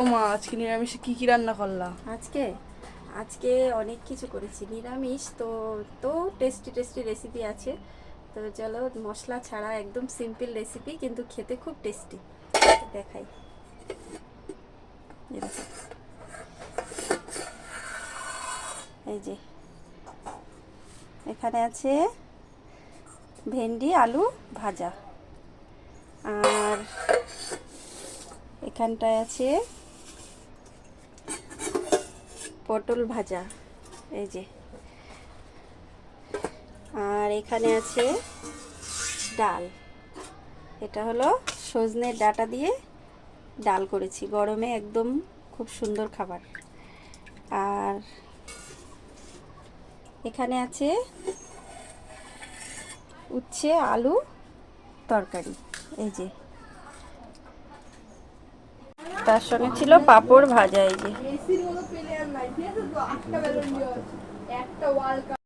ও মা, আজকে নিরামিষে কি কি রান্না করলা? আজকে আজকে অনেক কিছু করেছি নিরামিষ তো। তো টেস্টি টেস্টি রেসিপি আছে। তো চলো, মশলা ছাড়া একদম সিম্পল রেসিপি, কিন্তু খেতে খুব টেস্টি। দেখাই, এই দেখো। এই যে এখানে আছে ভেন্ডি আলু ভাজা, আর এখানটায় আছে পটল ভাজা, এই যে। আর এখানে আছে ডাল, এটা হলো সজনের ডাঁটা দিয়ে ডাল করেছি, গরমে একদম খুব সুন্দর খাবার। আর এখানে আছে উচ্ছে আলু তরকারি, এই যে। তার সঙ্গে ছিল পাঁপড় ভাজা, এই যে।